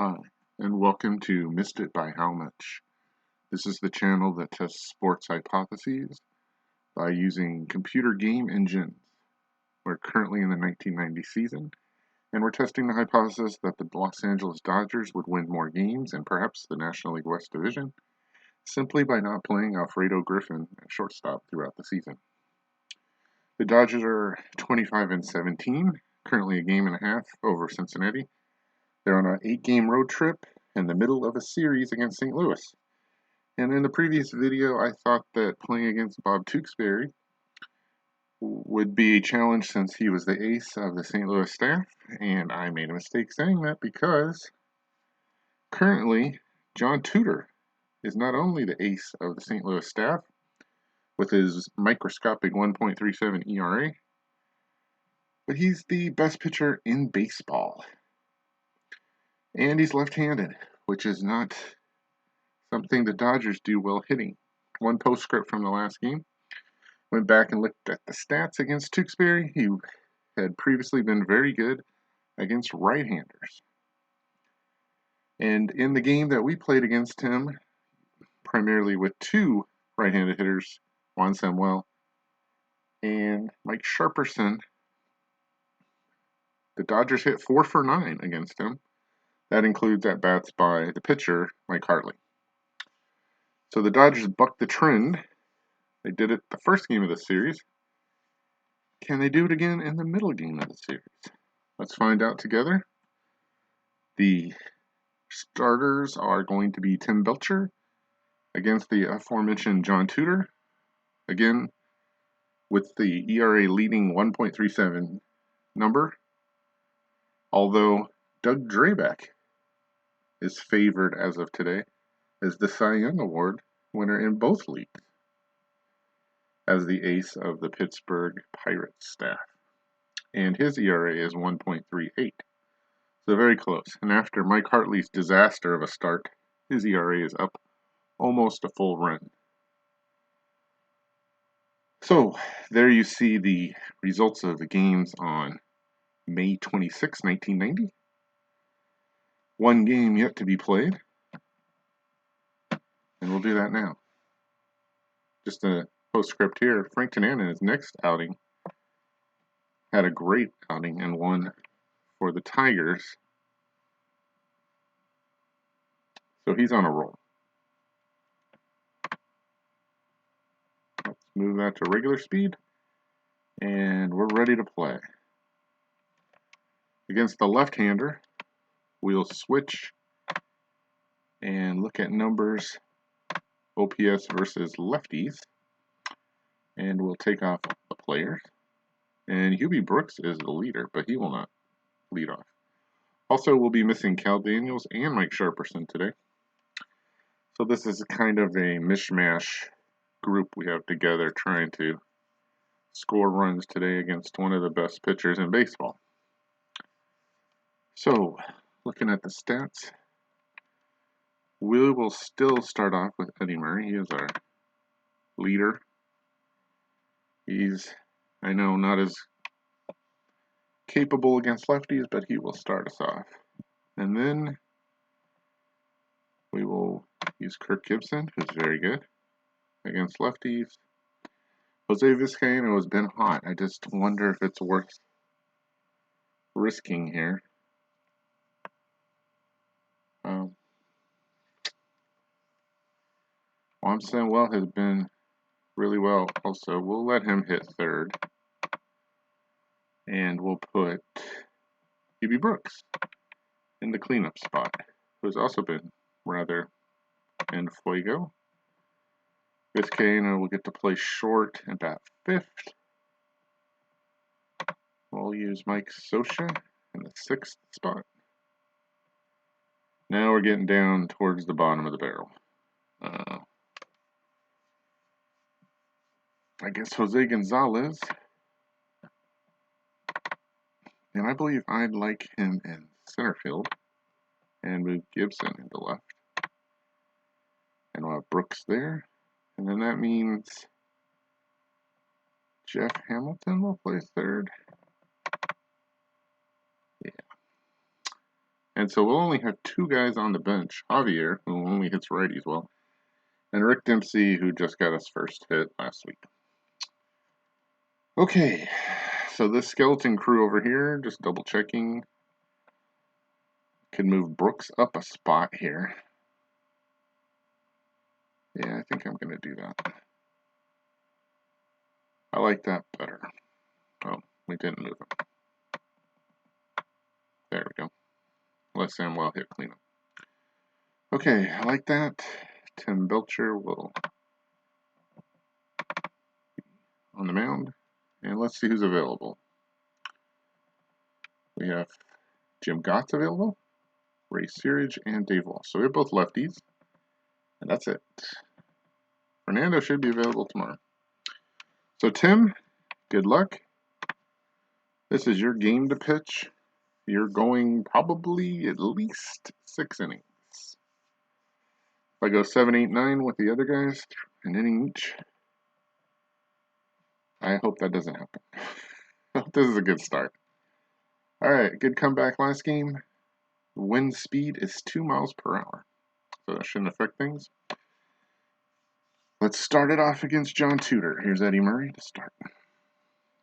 Hi, and welcome to Missed It by How Much. This is the channel that tests sports hypotheses by using computer game engines. We're currently in the 1990 season, and we're testing the hypothesis that the Los Angeles Dodgers would win more games and perhaps the National League West Division simply by not playing Alfredo Griffin at shortstop throughout the season. The Dodgers are 25-17, currently a game and a half over Cincinnati. They're on an 8-game road trip in the middle of a series against St. Louis. And in the previous video, I thought that playing against Bob Tewksbury would be a challenge since he was the ace of the St. Louis staff, and I made a mistake saying that because currently John Tudor is not only the ace of the St. Louis staff with his microscopic 1.37 ERA, but he's the best pitcher in baseball. And he's left-handed, which is not something the Dodgers do well hitting. One postscript from the last game. Went back and looked at the stats against Tewksbury. He had previously been very good against right-handers. And in the game that we played against him, primarily with two right-handed hitters, Juan Samuel and Mike Sharperson, the Dodgers hit 4 for 9 against him. That includes at-bats by the pitcher, Mike Hartley. So the Dodgers bucked the trend. They did it the first game of the series. Can they do it again in the middle game of the series? Let's find out together. The starters are going to be Tim Belcher against the aforementioned John Tudor. Again, with the ERA leading 1.37 number. Although Doug Drabek is favored as of today as the Cy Young Award winner in both leagues as the ace of the Pittsburgh Pirates staff. And his ERA is 1.38. So very close. And after Mike Hartley's disaster of a start, his ERA is up almost a full run. So there you see the results of the games on May 26, 1990. One game yet to be played. And we'll do that now. Just a postscript here. Frank Tanana in his next outing had a great outing and won for the Tigers. So he's on a roll. Let's move that to regular speed. And we're ready to play. Against the left-hander, we'll switch and look at numbers, OPS versus lefties. And we'll take off the players. And Hubie Brooks is the leader, but he will not lead off. Also, we'll be missing Cal Daniels and Mike Sharperson today. So this is kind of a mishmash group we have together trying to score runs today against one of the best pitchers in baseball. So, looking at the stats, we will still start off with Eddie Murray. He is our leader. He's, I know, not as capable against lefties, but he will start us off. And then we will use Kirk Gibson, who's very good against lefties. Jose Vizcaino has been hot. I just wonder if it's worth risking here. Juan Samuel has been really well also. We'll let him hit third. And we'll put Hubie Brooks in the cleanup spot, who's also been rather en fuego. Vizcaino will get to play short and bat fifth. We'll use Mike Scioscia in the sixth spot. Now we're getting down towards the bottom of the barrel. I guess Jose Gonzalez. And I believe I'd like him in center field and move Gibson into left. And we'll have Brooks there. And then that means Jeff Hamilton will play third. Yeah. And so we'll only have 2 guys on the bench. Javier, who only hits righties well, and Rick Dempsey, who just got his first hit last week. Okay, so this skeleton crew over here, just double checking, can move Brooks up a spot here. Yeah, I think I'm going to do that. I like that better. Oh, we didn't move him. There we go. Let Samuel hit cleanup. Okay, I like that. Tim Belcher will on the mound. And let's see who's available. We have Jim Gott's available, Ray Searage, and Dave Walsh. So we're both lefties. And that's it. Fernando should be available tomorrow. So Tim, good luck. This is your game to pitch. You're going probably at least 6 innings. If I go 7, 8, 9 with the other guys, an inning each, I hope that doesn't happen. This is a good start. All right, good comeback last game. Wind speed is 2 miles per hour, so that shouldn't affect things. Let's start it off against John Tudor. Here's Eddie Murray to start.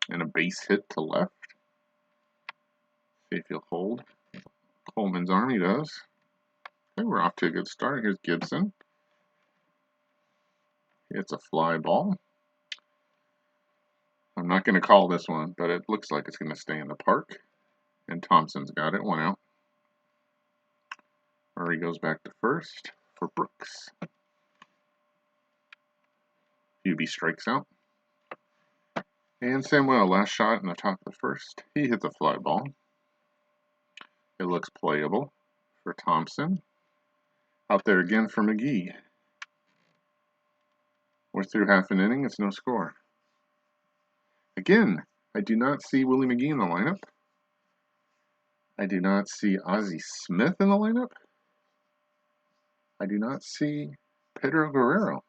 And a base hit to left. See if he'll hold. Coleman's arm, he does. Okay, we're off to a good start. Here's Gibson. It's a fly ball. I'm not going to call this one, but it looks like it's going to stay in the park. And Thompson's got it, 1 out. Murray goes back to first for Brooks. Hubie strikes out. And Samuel, last shot in the top of the first. He hits a fly ball. It looks playable for Thompson. Out there again for McGee. We're through half an inning. It's no score. Again, I do not see Willie McGee in the lineup. I do not see Ozzie Smith in the lineup. I do not see Pedro Guerrero.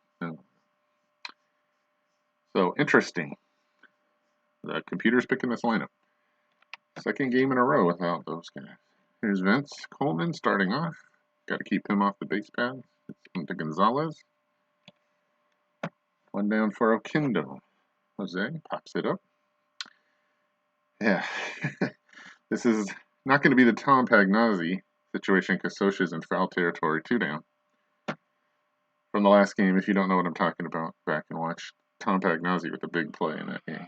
So, interesting. The computer's picking this lineup. Second game in a row without those guys. Here's Vince Coleman starting off. Got to keep him off the base pad. It's to Gonzalez. 1 down for Oquendo. Jose pops it up. Yeah. This is not going to be the Tom Pagnozzi situation because Scioscia's in foul territory, 2 down. From the last game, if you don't know what I'm talking about, back and watch Tom Pagnozzi with a big play in that game.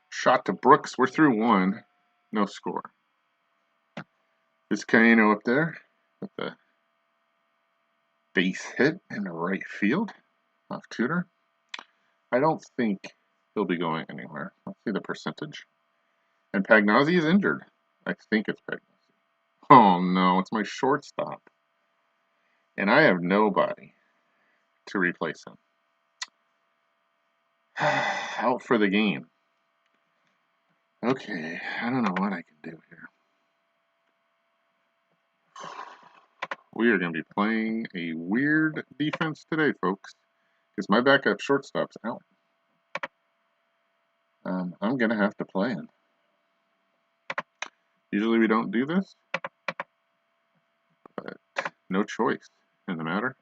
Shot to Brooks. We're through 1. No score. Vizcaino up there with the base hit in the right field off Tudor. I don't think he'll be going anywhere. Let's see the percentage. And Pagnozzi is injured. I think it's Pagnozzi. Oh no, it's my shortstop. And I have nobody to replace him. Out for the game. Okay, I don't know what I can do here. We are going to be playing a weird defense today, folks, because my backup shortstop's out. I'm going to have to play him. Usually we don't do this, but no choice in the matter.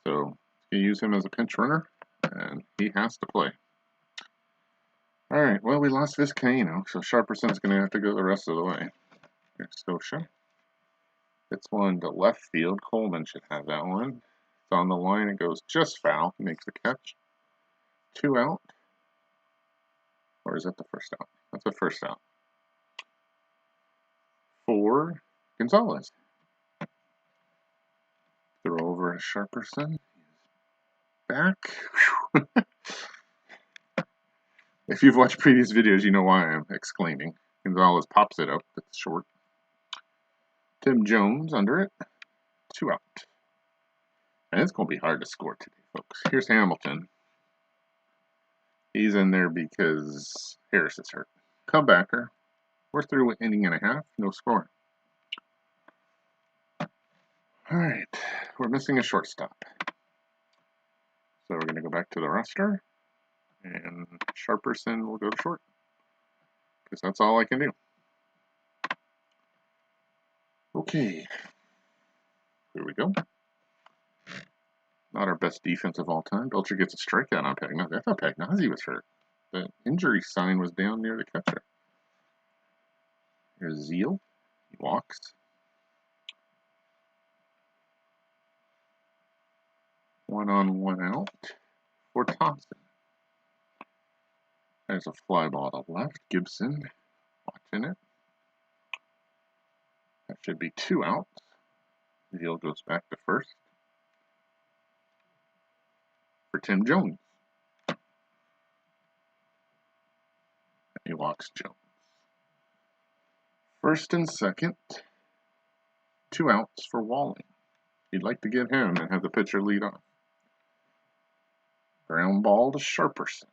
So you use him as a pinch runner, and he has to play. All right, well, we lost Vizcaino, so Sharperson's going to have to go the rest of the way. Here's Scioscia. It's one to left field. Coleman should have that one. It's on the line. It goes just foul. He makes the catch. 2 out. Or is that the first out? That's the first out. For Gonzalez. Throw over to Sharperson. Back. If you've watched previous videos, you know why I'm exclaiming. Gonzalez pops it up. It's short. Tim Jones under it. 2 out. And it's going to be hard to score today, folks. Here's Hamilton. He's in there because Harris is hurt. Comebacker. We're through an inning and a half. No score. All right. We're missing a shortstop. So we're going to go back to the roster. And Sharperson will go to short. Because that's all I can do. Okay, here we go. Not our best defense of all time. Belcher gets a strikeout on Pagnozzi. I thought Pagnozzi was hurt. The injury sign was down near the catcher. Here's Zeal. He walks. One on, one out for Thompson. There's a fly ball to left. Gibson watching it. That should be 2 outs. Zeal goes back to first for Tim Jones. He walks Jones. First and second. 2 outs for Walling. You'd like to get him and have the pitcher lead off. Ground ball to Sharperson.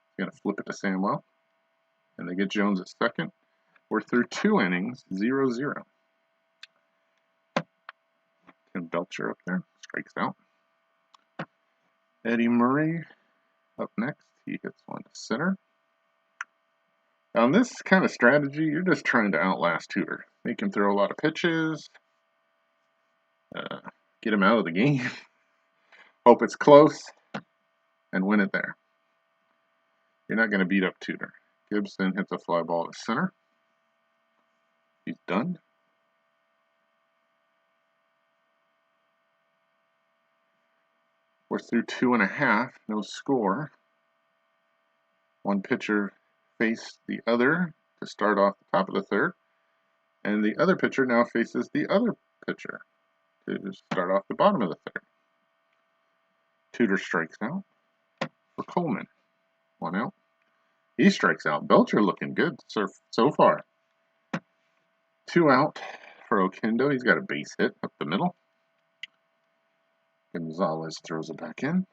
He's going to flip it to Samwell. And they get Jones at second. We're through 2 innings, 0-0. Tim Belcher up there, strikes out. Eddie Murray up next. He hits one to center. Now, in this kind of strategy, you're just trying to outlast Tudor. Make him throw a lot of pitches. Get him out of the game. Hope it's close. And win it there. You're not going to beat up Tudor. Gibson hits a fly ball to center. He's done. We're through 2.5. No score. One pitcher faced the other to start off the top of the third. And the other pitcher now faces the other pitcher to start off the bottom of the third. Tudor strikes out for Coleman. 1 out. He strikes out. Belcher looking good so far. 2 out for Oquendo. He's got a base hit up the middle. Gonzalez throws it back in.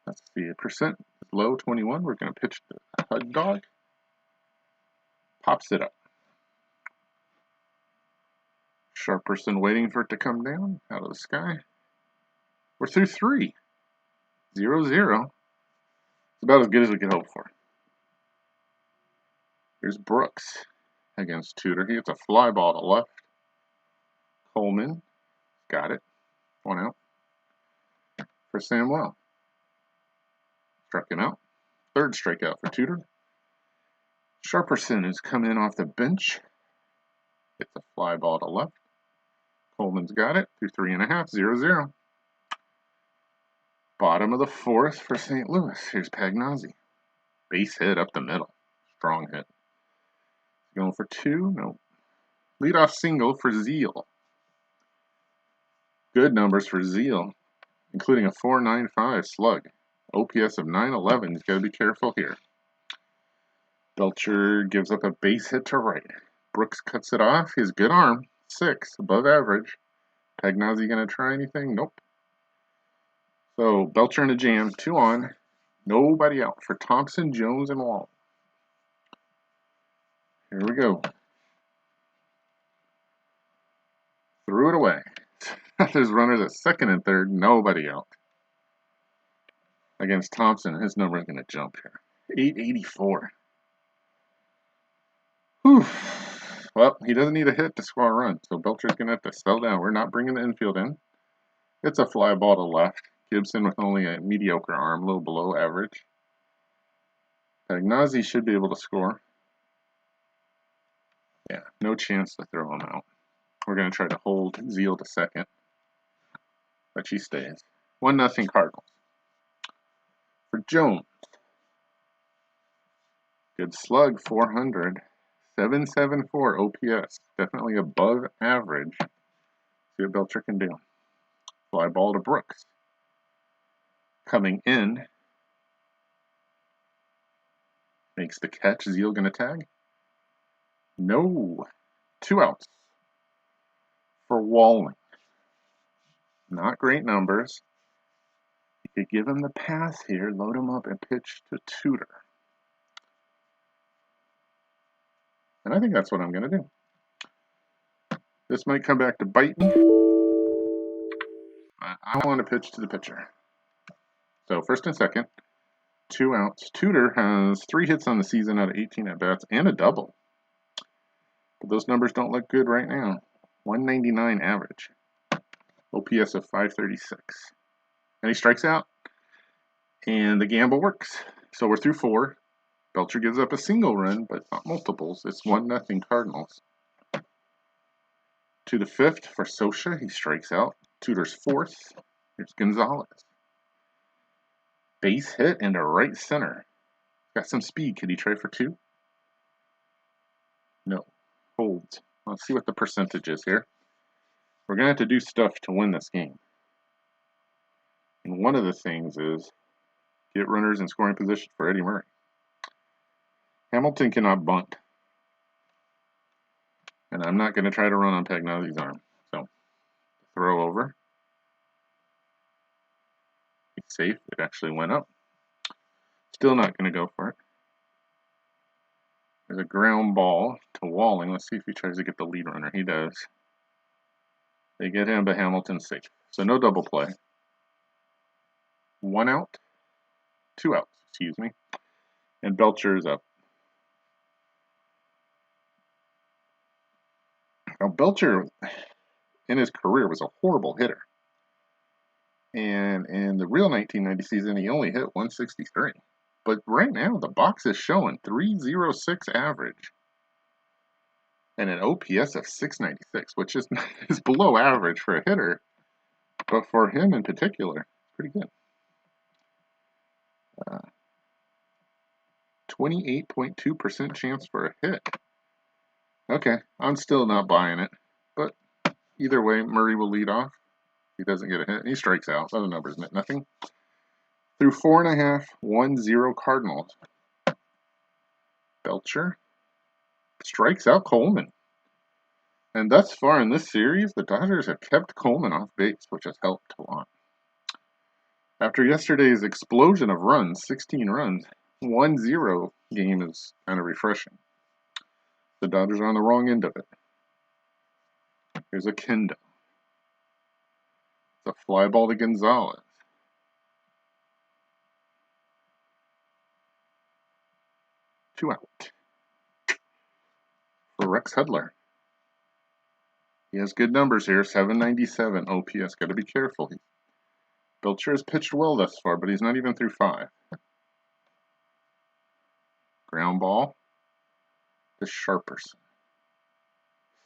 Let's see, percent is low, 21. We're going to pitch the Hud Dog. Pops it up. Sharperson waiting for it to come down out of the sky. We're through 3. 0-0. It's about as good as we could hope for. Here's Brooks against Tudor. He gets a fly ball to left. Coleman got it. 1 out for Samwell. Struck him out. Third strikeout for Tudor. Sharperson has come in off the bench. Hits a fly ball to left. Coleman's got it. Through 3.5. 0-0. Bottom of the 4th for St. Louis. Here's Pagnozzi. Base hit up the middle. Strong hit. Going for 2. No. Leadoff single for Zeal. Good numbers for Zeal, including a .495 slug. OPS of 911. He's got to be careful here. Belcher gives up a base hit to right. Brooks cuts it off. His good arm. 6. Above average. Pagnozzi going to try anything? Nope. So, Belcher in a jam. 2 on. Nobody out for Thompson, Jones, and Wall. Here we go. Threw it away. There's runners at second and third. Nobody out. Against Thompson, his number is going to jump here. 884. Whew. Well, he doesn't need a hit to score a run, so Belcher's going to have to settle down. We're not bringing the infield in. It's a fly ball to left. Gibson with only a mediocre arm, a little below average. Pagnozzi should be able to score. Yeah, no chance to throw him out. We're going to try to hold Zeal to second, but she stays. 1-0 Cardinals. For Jones. Good slug, 400. 774 OPS. Definitely above average. See what Belcher can do. Fly ball to Brooks. Coming in. Makes the catch. Zeal going to tag? No. 2 outs for Walling. Not great numbers. You could give him the pass here, load him up, and pitch to Tudor. And I think that's what I'm going to do. This might come back to bite me. But I want to pitch to the pitcher. So first and second, 2 outs. Tudor has 3 hits on the season out of 18 at-bats and a double. But those numbers don't look good right now. 199 average. OPS of 536. And he strikes out. And the gamble works. So we're through 4. Belcher gives up a single run, but not multiples. It's 1-0 Cardinals. To the 5th for Socha. He strikes out. Tudor's 4th. Here's Gonzalez. Base hit into right center. Got some speed. Could he try for 2? No. Holds. Let's see what the percentage is here. We're going to have to do stuff to win this game. And one of the things is get runners in scoring position for Eddie Murray. Hamilton cannot bunt. And I'm not going to try to run on Pagnozzi's arm. So, throw over. It's safe. It actually went up. Still not going to go for it. There's a ground ball to Walling. Let's see if he tries to get the lead runner. He does. They get him, but Hamilton's safe. So no double play. 1 out. 2 outs, excuse me. And Belcher's up. Now, Belcher, in his career, was a horrible hitter. And in the real 1990 season, he only hit 163. But right now, the box is showing 306 average. And an OPS of 696, which is below average for a hitter. But for him in particular, pretty good. 28.2% chance for a hit. Okay, I'm still not buying it. But either way, Murray will lead off. He doesn't get a hit. He strikes out. Other numbers meant nothing. Through 4.5, 1-0 Cardinals. Belcher strikes out Coleman. And thus far in this series, the Dodgers have kept Coleman off base, which has helped a lot. After yesterday's explosion of runs, 16 runs, 1-0 game is kind of refreshing. The Dodgers are on the wrong end of it. Here's a Kendo. It's a fly ball to Gonzalez. Two out. For Rex Hudler. He has good numbers here, 797 OPS. Got to be careful. Belcher has pitched well thus far, but he's not even through 5. Ground ball to Sharperson.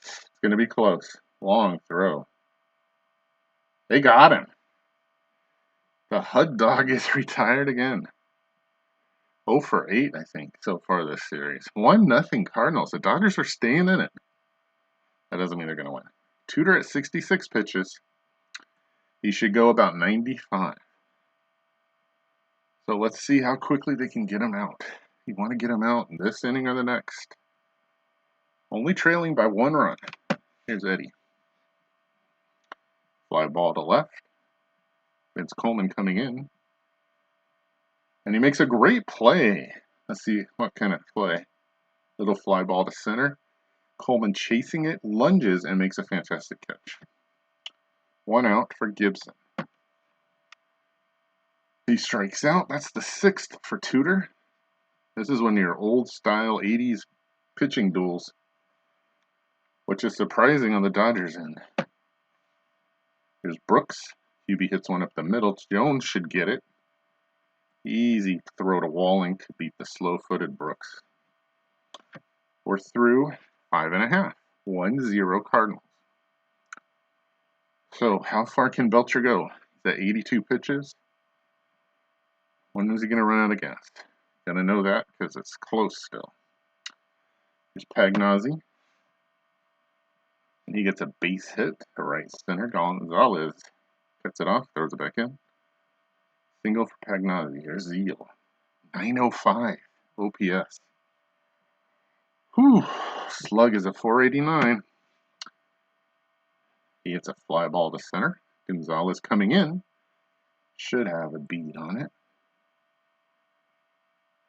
It's going to be close. Long throw. They got him. The Hud Dog is retired again. 0 for 8, I think, so far this series. 1-0 Cardinals. The Dodgers are staying in it. That doesn't mean they're going to win. Tudor at 66 pitches. He should go about 95. So let's see how quickly they can get him out. You want to get him out in this inning or the next. Only trailing by 1 run. Here's Eddie. Fly ball to left. Vince Coleman coming in. And he makes a great play. Let's see what kind of play. Little fly ball to center. Coleman chasing it, lunges, and makes a fantastic catch. 1 out for Gibson. He strikes out. That's the 6th for Tudor. This is one of your old-style 80s pitching duels, which is surprising on the Dodgers' end. Here's Brooks. Hubie hits one up the middle. Jones should get it. Easy throw to Walling to beat the slow-footed Brooks. We're through 5.5. 1-0 Cardinals. So, how far can Belcher go? He's at 82 pitches. When is he going to run out of gas? Gonna know that because it's close still. Here's Pagnozzi. And he gets a base hit to right center. Gonzalez cuts it off, throws it back in. Single for Pagnozzi. Here's Zeal. 905 OPS. Whew. Slug is a 489. He hits a fly ball to center. Gonzalez coming in. Should have a beat on it.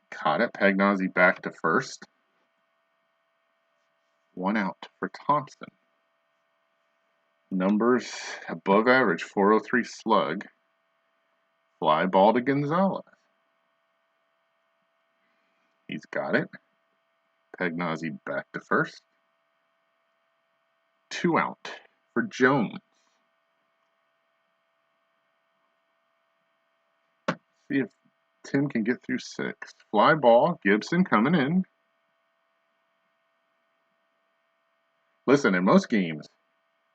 Caught it. Pagnozzi back to first. 1 out for Thompson. Numbers above average. 403 slug. Fly ball to Gonzalez. He's got it. Pagnozzi back to first. 2 out for Jones. See if Tim can get through 6. Fly ball, Gibson coming in. Listen, in most games,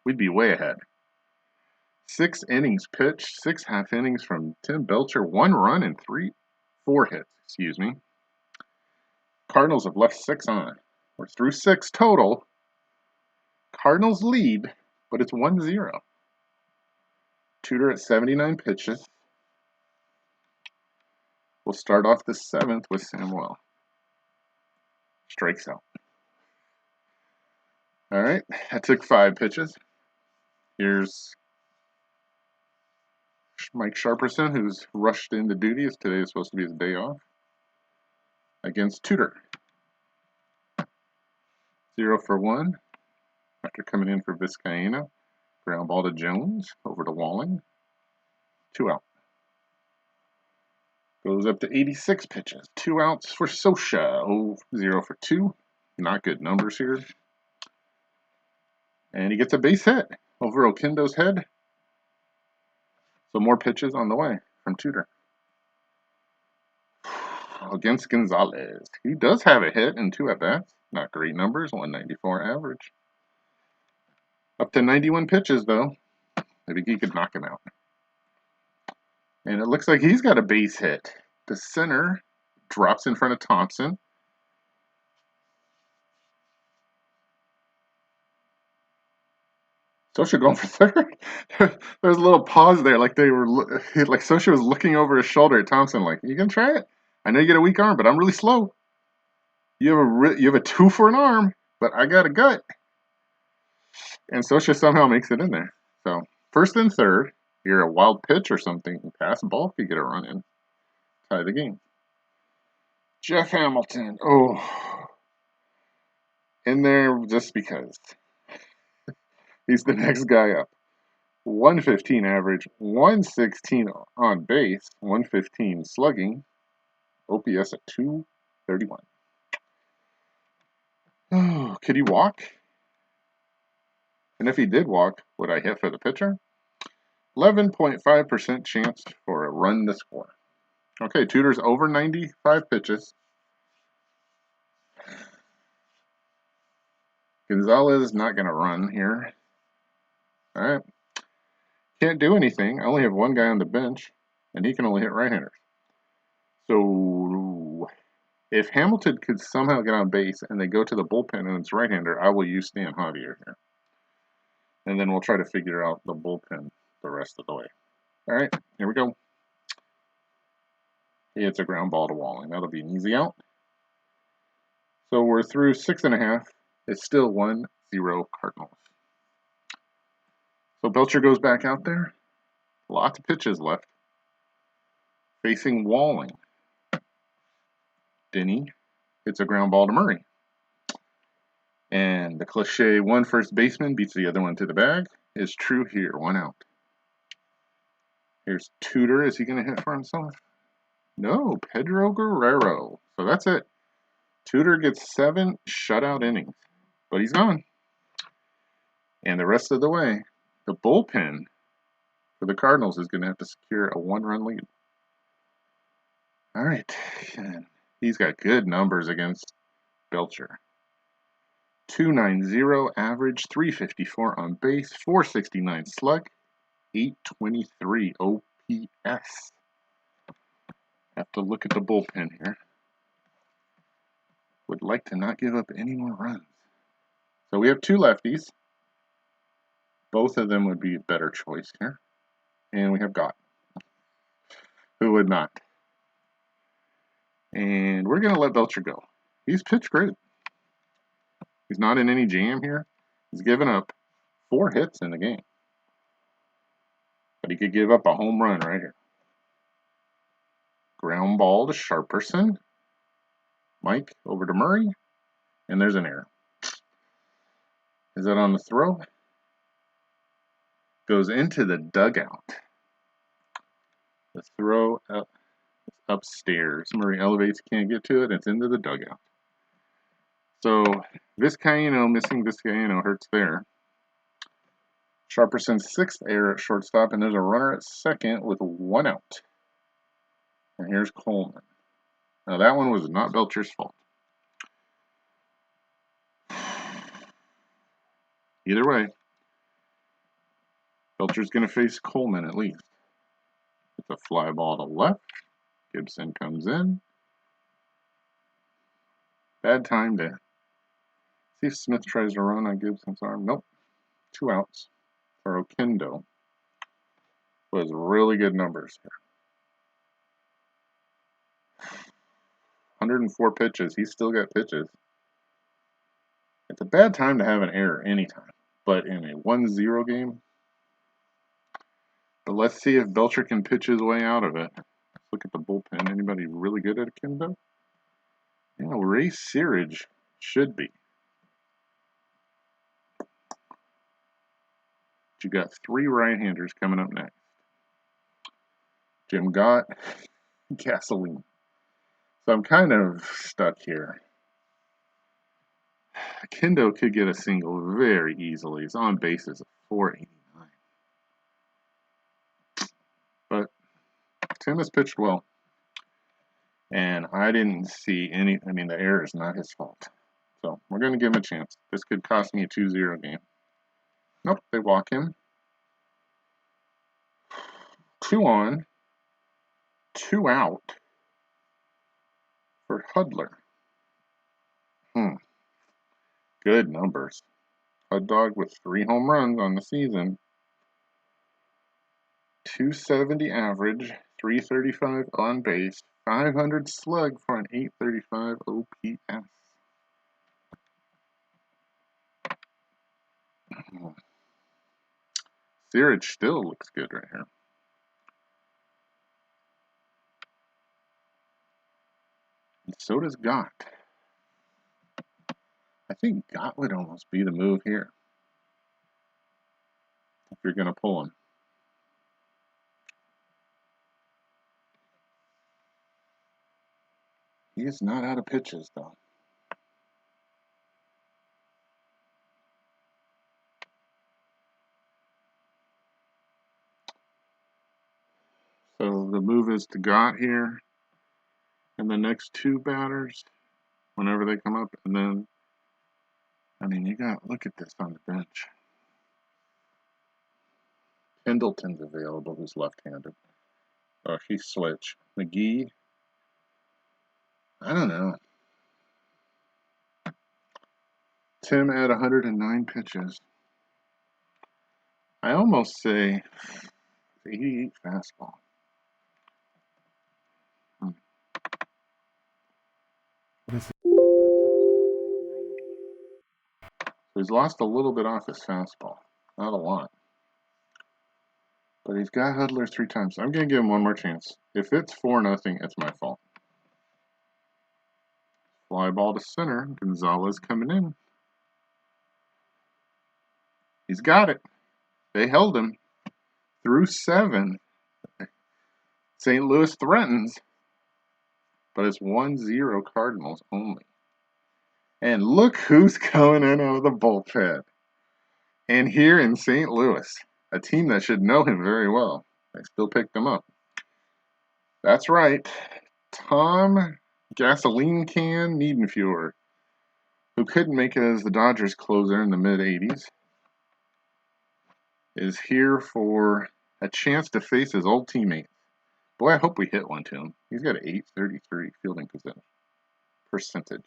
we'd be way ahead. 6 innings pitched, 6 half innings from Tim Belcher, 1 run and 4 hits, excuse me. Cardinals have left 6 on. We're through 6 total. Cardinals lead, but it's 1-0. Tudor at 79 pitches. We'll start off the 7th with Samuel. Strikes out. All right, that took 5 pitches. Here's Mike Sharperson, who's rushed into duty as today is supposed to be his day off, against Tudor. 0 for 1 after coming in for Vizcaíno. Ground ball to Jones, over to Walling. 2 out. Goes up to 86 pitches. 2 outs for Sosha. 0 for 2. Not good numbers here. And he gets a base hit over Oquendo's head. So more pitches on the way from Tudor. Against Gonzalez. He does have a hit and 2 at-bats. Not great numbers, 194 average. Up to 91 pitches, though. Maybe he could knock him out. And it looks like he's got a base hit. The center drops in front of Thompson. Sosha going for third. There's a little pause there, like Sosha was looking over his shoulder at Thompson, like, "You gonna try it? I know you get a weak arm, but I'm really slow. You have a 2 for an arm, but I got a gut." And Sosha somehow makes it in there. So 1st and 3rd. You're a wild pitch or something. Pass ball could get a run in. Tie the game. Jeff Hamilton. Oh. In there just because. He's the next guy up. 115 average, 116 on base, 115 slugging, OPS at 231. Oh, could he walk? And if he did walk, would I hit for the pitcher? 11.5% chance for a run to score. Okay, Tudor's over 95 pitches. Gonzalez not going to run here. All right. Can't do anything. I only have 1 guy on the bench, and he can only hit right-handers. So if Hamilton could somehow get on base and they go to the bullpen and it's right-hander, I will use Stan Javier here. And then we'll try to figure out the bullpen the rest of the way. All right, here we go. It's a ground ball to Walling. That'll be an easy out. So we're through 6.5. It's still 1-0 Cardinals. So Belcher goes back out there. Lots of pitches left. Facing Walling. Denny hits a ground ball to Murray. And the cliche one first baseman beats the other one to the bag is true here. 1 out. Here's Tudor. Is he going to hit for himself? No, Pedro Guerrero. So that's it. Tudor gets 7 shutout innings. But he's gone. And the rest of the way, the bullpen for the Cardinals is going to have to secure a 1-run lead. All right. He's got good numbers against Belcher. 290 average, 354 on base, 469 slug, 823 OPS. Have to look at the bullpen here. Would like to not give up any more runs. So we have 2 lefties. Both of them would be a better choice here. And we have Gott. Who would not? And we're going to let Belcher go. He's pitched great. He's not in any jam here. He's given up 4 hits in the game. But he could give up a home run right here. Ground ball to Sharperson. Mike over to Murray. And there's an error. Is that on the throw? Goes into the dugout. The throw up upstairs. Murray elevates, can't get to it. It's into the dugout. So Vizcaíno, missing Vizcaíno hurts there. Sharperson's 6th error at shortstop, and there's a runner at second with 1 out. And here's Coleman. Now that one was not Belcher's fault. Either way, Belcher's going to face Coleman at least. It's a fly ball to left. Gibson comes in. Bad time to see if Smith tries to run on Gibson's arm. Nope. 2 outs for Oquendo. Was really good numbers here. 104 pitches. He's still got pitches. It's a bad time to have an error anytime, but in a 1-0 game. But let's see if Belcher can pitch his way out of it. Let's look at the bullpen. Anybody really good at Oquendo? You know, Ray Searage should be. You got 3 right-handers coming up next. Jim Gott, Gasoline. So I'm kind of stuck here. Oquendo could get a single very easily. His on base is 489. But Tim has pitched well. And I didn't see any, the error is not his fault. So we're going to give him a chance. This could cost me a 2-0 game. Nope, they walk him. 2 on, 2 out for Hudler. Good numbers. Hud Dog with 3 home runs on the season. 270 average, 335 on base, 500 slug for an 835 OPS. Searage still looks good right here. And so does Gott. I think Gott would almost be the move here if you're going to pull him. He is not out of pitches, though. So the move is to Gott here. And the next 2 batters, whenever they come up, and then, you got, look at this on the bench. Pendleton's available, who's left-handed. Oh, he switched. McGee, I don't know. Tim at 109 pitches. I almost say 88 fastball. So he's lost a little bit off his fastball. Not a lot. But he's got Hudler 3 times. I'm going to give him one more chance. If it's 4-0, it's my fault. Fly ball to center. Gonzalez coming in. He's got it. They held him through 7. St. Louis threatens. But it's 1-0 Cardinals only. And look who's coming in out of the bullpen. And here in St. Louis, a team that should know him very well. They still picked him up. That's right. Tom Gasoline Can Niedenfuhr, who couldn't make it as the Dodgers closer in the mid-80s, is here for a chance to face his old teammate. Boy, I hope we hit one to him. He's got an 833 fielding percentage.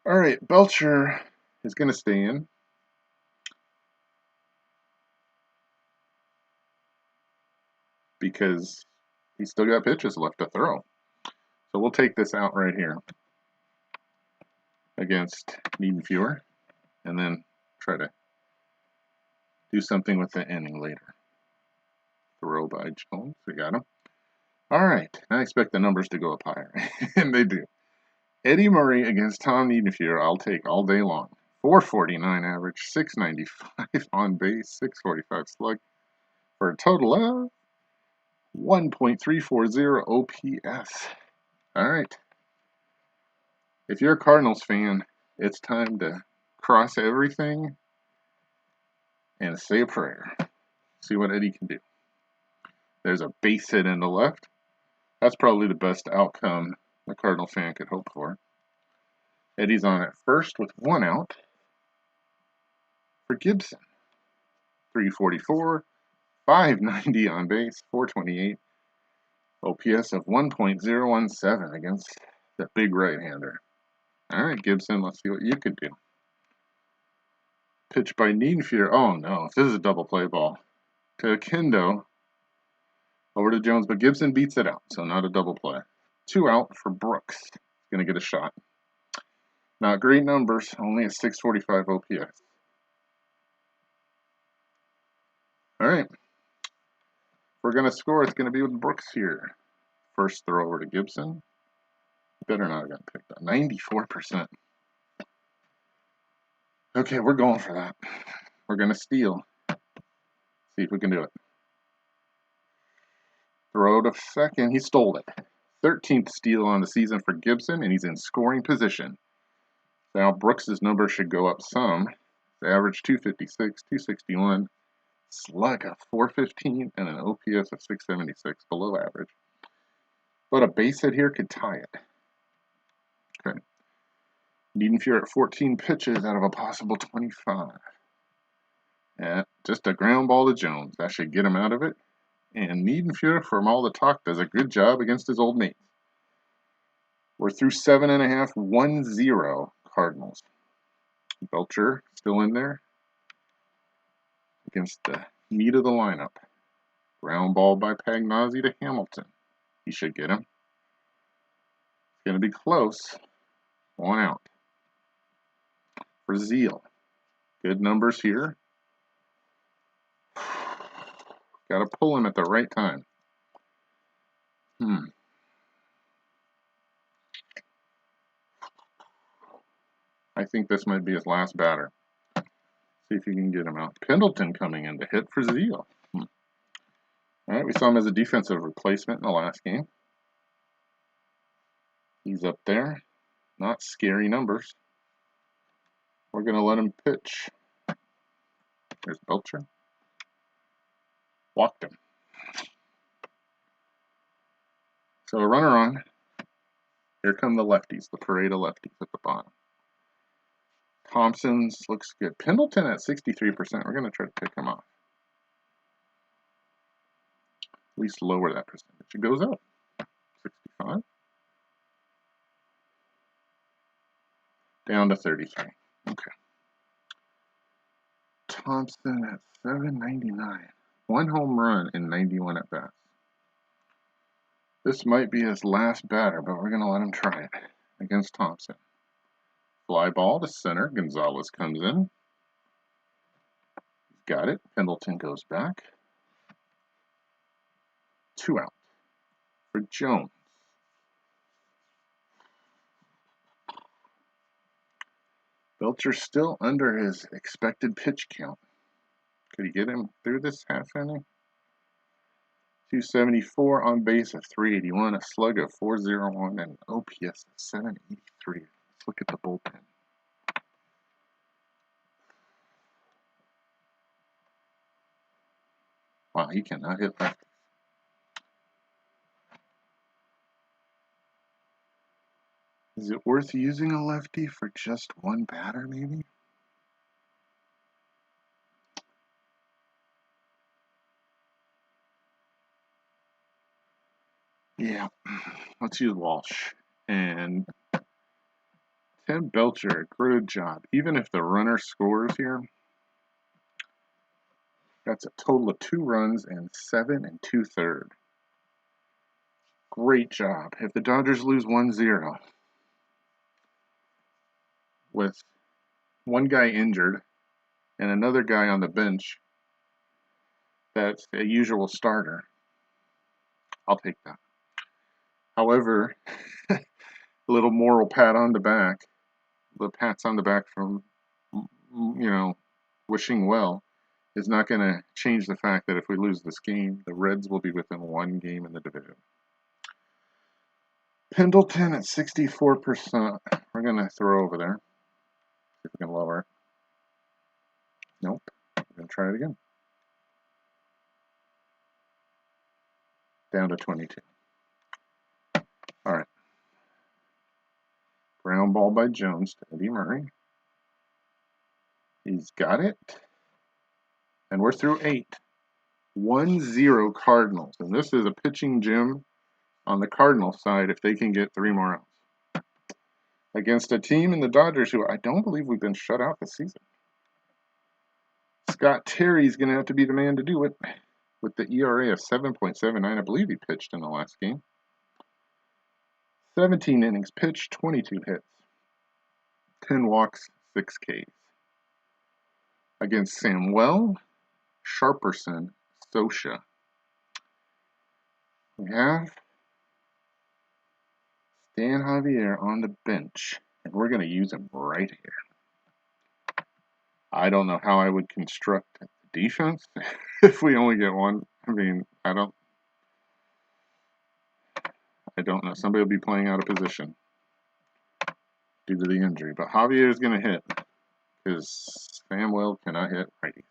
All right, Belcher is going to stay in. Because he's still got pitches left to throw. So we'll take this out right here against Niedenfuhr and then try to do something with the inning later. Throw by Jones. We got him. All right. I expect the numbers to go up higher. And they do. Eddie Murray against Tom Niedenfuhr, I'll take all day long. 449 average, 695 on base, 645 slug for a total of 1.340 OPS. All right. If you're a Cardinals fan, it's time to cross everything and say a prayer. See what Eddie can do. There's a base hit in the left. That's probably the best outcome the Cardinal fan could hope for. Eddie's on at first with 1 out for Gibson. 344, 590 on base, 428. OPS of 1.017 against the big right-hander. All right, Gibson, let's see what you can do. Pitch by Niedenfuer. Oh, no. This is a double play ball. To Kendo. Over to Jones, but Gibson beats it out, so not a double play. 2 out for Brooks. Going to get a shot. Not great numbers, only a 645 OPS. All right. If we're going to score, it's going to be with Brooks here. First throw over to Gibson. Better not have gotten picked up. 94%. Okay, we're going for that. We're going to steal. See if we can do it. Throw to second. He stole it. 13th steal on the season for Gibson, and he's in scoring position. Now Brooks' number should go up some. Average 256, 261, slug of 415, and an OPS of 676, below average. But a base hit here could tie it. Okay. Niedenfuer at 14 pitches out of a possible 25. Yeah, just a ground ball to Jones. That should get him out of it. And Niedenfuer, from all the talk, does a good job against his old mates. We're through 7.5, 1-0 Cardinals. Belcher still in there against the meat of the lineup. Ground ball by Pagnozzi to Hamilton. He should get him. It's going to be close. 1 out. For Zeal. Good numbers here. Got to pull him at the right time. I think this might be his last batter. See if you can get him out. Pendleton coming in to hit for Zeal. All right, we saw him as a defensive replacement in the last game. He's up there. Not scary numbers. We're going to let him pitch. There's Belcher. Walked him. So a runner on. Here come the lefties, the parade of lefties at the bottom. Thompson's looks good. Pendleton at 63%. We're going to try to pick him off. At least lower that percentage. It goes up. 65. Down to 33. Okay. Thompson at 799. 1 home run in 91 at bats. This might be his last batter, but we're going to let him try it against Thompson. Fly ball to center. Gonzalez comes in. He's got it. Pendleton goes back. 2 out for Jones. Belcher still under his expected pitch count. Could he get him through this half inning? 274 on base of 381, a slug of 401, and an OPS of 783. Let's look at the bullpen. Wow, he cannot hit lefties. Is it worth using a lefty for just 1 batter, maybe? Yeah, let's use Walsh. And Tim Belcher, good job. Even if the runner scores here, that's a total of 2 runs and 7 2/3. Great job. If the Dodgers lose 1-0 with one guy injured and another guy on the bench that's a usual starter, I'll take that. However, a little moral pat on the back, the pats on the back from, wishing well, is not going to change the fact that if we lose this game, the Reds will be within 1 game in the division. Pendleton at 64%. We're going to throw over there. See if we can lower it. Nope. We're going to try it again. Down to 22. All right. Ground ball by Jones to Eddie Murray. He's got it. And we're through 8. 1-0 Cardinals. And this is a pitching gym on the Cardinals side if they can get 3 more outs. Against a team in the Dodgers who I don't believe we've been shut out this season. Scott Terry's going to have to be the man to do it with the ERA of 7.79. I believe he pitched in the last game. 17 innings pitched, 22 hits, 10 walks, 6 Ks. Against Samuel, Sharperson, Sosha. We have Stan Javier on the bench, and we're going to use him right here. I don't know how I would construct the defense if we only get one. I mean, I don't know. Somebody will be playing out of position due to the injury. But Javier is going to hit because Samuel cannot hit righties.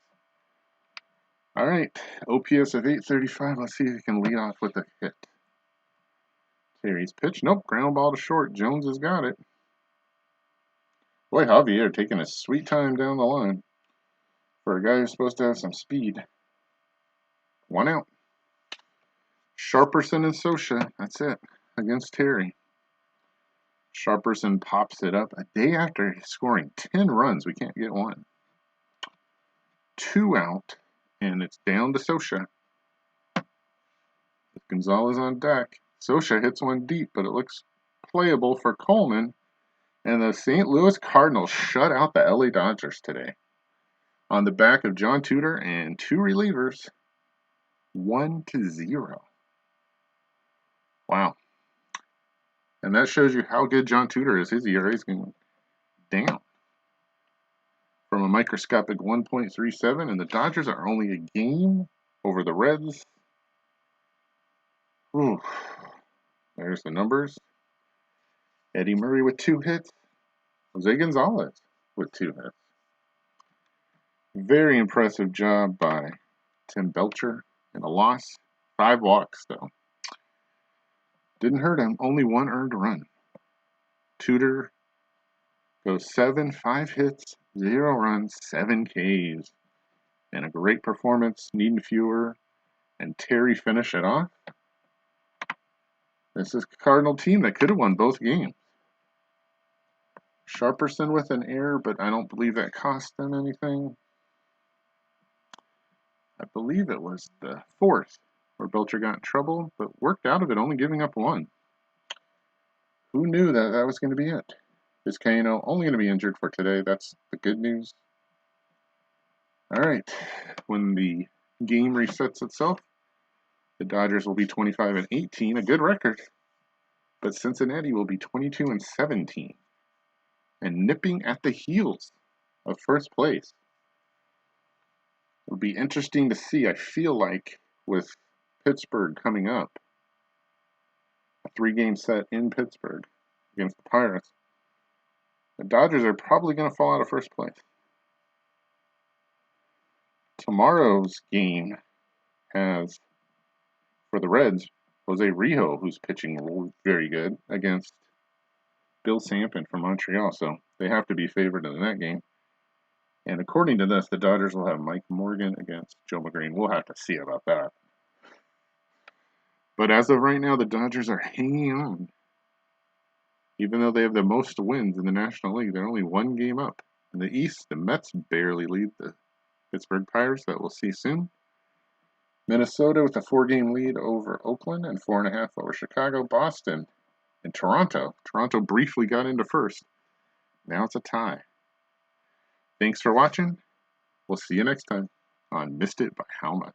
All right, OPS of 835. Let's see if he can lead off with a hit. Terry's pitch. Nope, ground ball to short. Jones has got it. Boy, Javier taking a sweet time down the line for a guy who's supposed to have some speed. 1 out. Sharperson and Sosha. That's it. Against Terry. Sharperson pops it up a day after scoring 10 runs. We can't get one. 2 out, and it's down to Sosha. With Gonzalez on deck. Sosha hits one deep, but it looks playable for Coleman. And the St. Louis Cardinals shut out the LA Dodgers today. On the back of John Tudor and 2 relievers. 1-0. Wow. And that shows you how good John Tudor is. His ERA is going down from a microscopic 1.37, and the Dodgers are only a game over the Reds. Ooh. There's the numbers. Eddie Murray with 2 hits. Jose Gonzalez with 2 hits. Very impressive job by Tim Belcher in a loss. 5 walks, though. Didn't hurt him. Only 1 earned run. Tudor goes 7, 5 hits, 0 runs, 7 Ks. And a great performance, needing fewer. And Terry finish it off. This is a Cardinal team that could have won both games. Sharperson with an error, but I don't believe that cost them anything. I believe it was the 4th where Belcher got in trouble, but worked out of it, only giving up 1. Who knew that that was going to be it? Vizcaino only going to be injured for today. That's the good news. All right. When the game resets itself, the Dodgers will be 25-18, a good record. But Cincinnati will be 22-17 and nipping at the heels of first place. It'll be interesting to see. I feel like with Pittsburgh coming up, a 3-game set in Pittsburgh against the Pirates, the Dodgers are probably going to fall out of first place. Tomorrow's game has, for the Reds, Jose Rijo, who's pitching very good, against Bill Sampson from Montreal. So they have to be favored in that game. And according to this, the Dodgers will have Mike Morgan against Joe McGreen. We'll have to see about that. But as of right now, the Dodgers are hanging on. Even though they have the most wins in the National League, they're only 1 game up. In the East, the Mets barely lead the Pittsburgh Pirates. That we'll see soon. Minnesota with a 4-game lead over Oakland and 4.5 over Chicago, Boston, and Toronto. Toronto briefly got into first. Now it's a tie. Thanks for watching. We'll see you next time on Missed It by How Much.